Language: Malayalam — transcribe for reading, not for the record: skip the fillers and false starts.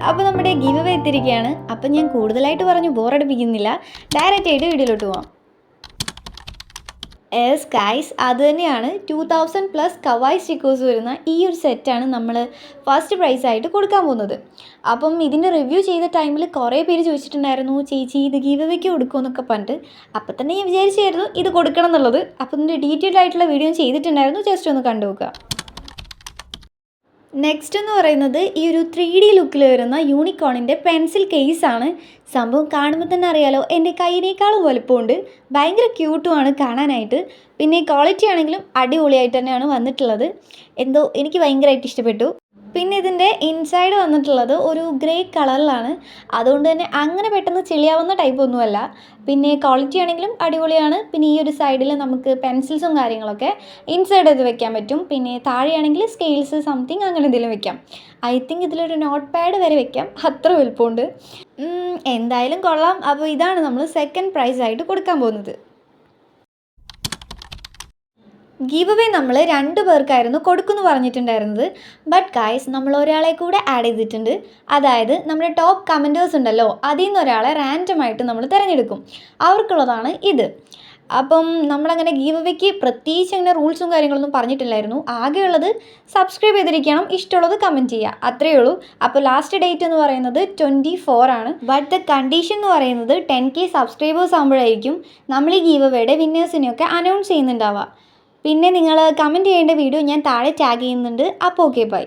അപ്പോൾ നമ്മുടെ ഗിവ് അവേ എത്തിയിരിക്കുകയാണ്. അപ്പം ഞാൻ കൂടുതലായിട്ട് പറഞ്ഞു ബോറടിപ്പിക്കുന്നില്ല, ഡയറക്റ്റ് ആയിട്ട് വീഡിയോയിലോട്ട് പോവാം. യെസ് ഗൈസ്, അത് തന്നെയാണ് 2000+ കവായി സ്റ്റിക്കേഴ്സ് വരുന്ന ഈ ഒരു സെറ്റാണ് നമ്മൾ ഫസ്റ്റ് പ്രൈസായിട്ട് കൊടുക്കാൻ പോകുന്നത്. അപ്പം ഇതിൻ്റെ റിവ്യൂ ചെയ്ത ടൈമിൽ കുറേ പേര് ചോദിച്ചിട്ടുണ്ടായിരുന്നു, ചേച്ചി ഇത് ഗീവ് അവേക്ക് കൊടുക്കുമെന്നൊക്കെ പറഞ്ഞിട്ട്. അപ്പം തന്നെ ഞാൻ വിചാരിച്ചായിരുന്നു ഇത് കൊടുക്കണം എന്നുള്ളത്. അപ്പം ഇതിൻ്റെ ഡീറ്റെയിൽഡ് ആയിട്ടുള്ള വീഡിയോ ചെയ്തിട്ടുണ്ടായിരുന്നു, ജസ്റ്റ് ഒന്ന് കണ്ടു നോക്കുക. നെക്സ്റ്റ് എന്ന് പറയുന്നത് ഈ ഒരു 3D ലുക്കിൽ വരുന്ന യൂണിക്കോണിൻ്റെ പെൻസിൽ കേസാണ്. സംഭവം കാണുമ്പോൾ തന്നെ അറിയാലോ, എൻ്റെ കയ്യിനേക്കാളും വലുപ്പമുണ്ട്, ഭയങ്കര ക്യൂട്ടുമാണ് കാണാനായിട്ട്. പിന്നെ ക്വാളിറ്റി ആണെങ്കിലും അടിപൊളിയായിട്ട് തന്നെയാണ് വന്നിട്ടുള്ളത്. എന്തോ എനിക്ക് ഭയങ്കരമായിട്ട് ഇഷ്ടപ്പെട്ടു. പിന്നെ ഇതിൻ്റെ ഇൻസൈഡ് വന്നിട്ടുള്ളത് ഒരു ഗ്രേ കളറിലാണ്, അതുകൊണ്ട് തന്നെ അങ്ങനെ പെട്ടെന്ന് ചെളിയാവുന്ന ടൈപ്പൊന്നുമല്ല. പിന്നെ ക്വാളിറ്റി ആണെങ്കിലും അടിപൊളിയാണ്. പിന്നെ ഈ ഒരു സൈഡിൽ നമുക്ക് പെൻസിൽസും കാര്യങ്ങളൊക്കെ ഇൻസൈഡ് ചെയ്ത് വെക്കാൻ പറ്റും. പിന്നെ താഴെയാണെങ്കിൽ സ്കെയിൽസ് സംതിങ് അങ്ങനെ എന്തെങ്കിലും വെക്കാം. ഐ തിങ്ക് ഇതിലൊരു നോട്ട് പാഡ് വരെ വെക്കാം, അത്ര വലുപ്പമുണ്ട്. എന്തായാലും കൊള്ളാം. അപ്പോൾ ഇതാണ് നമ്മൾ സെക്കൻഡ് പ്രൈസായിട്ട് കൊടുക്കാൻ പോകുന്നത്. ഗീവ് അവേ നമ്മൾ 2 പേർക്കായിരുന്നു കൊടുക്കുമെന്ന് പറഞ്ഞിട്ടുണ്ടായിരുന്നത്. ബട്ട് ഗൈസ്, നമ്മൾ ഒരാളെ കൂടെ ആഡ് ചെയ്തിട്ടുണ്ട്. അതായത് നമ്മുടെ ടോപ്പ് കമൻറ്റേഴ്സ് ഉണ്ടല്ലോ, അതിൽ നിന്ന് ഒരാളെ റാൻഡമായിട്ട് നമ്മൾ തിരഞ്ഞെടുക്കും. അവർക്കുള്ളതാണ് ഇത്. അപ്പം നമ്മളങ്ങനെ ഗീവ് അവേക്ക് പ്രത്യേകിച്ച് അങ്ങനെ റൂൾസും കാര്യങ്ങളൊന്നും പറഞ്ഞിട്ടില്ലായിരുന്നു. ആകെയുള്ളത് സബ്സ്ക്രൈബ് ചെയ്തിരിക്കണം, ഇഷ്ടമുള്ളത് കമൻറ്റ് ചെയ്യുക, അത്രയേ ഉള്ളൂ. അപ്പോൾ ലാസ്റ്റ് ഡേറ്റ് എന്ന് പറയുന്നത് 24 ആണ്. ബട്ട് ദ കണ്ടീഷൻ എന്ന് പറയുന്നത് 10K സബ്സ്ക്രൈബേഴ്സ് ആകുമ്പോഴായിരിക്കും നമ്മൾ ഈ ഗീവ് അവേയുടെ വിന്നേഴ്സിനെയൊക്കെ അനൗൺസ് ചെയ്യുന്നുണ്ടാവുക. പിന്നെ നിങ്ങൾ കമൻറ്റ് ചെയ്യേണ്ട വീഡിയോ ഞാൻ താഴെ ടാഗ് ചെയ്യുന്നുണ്ട്. അപ്പോൾ ഓക്കെ ബൈ.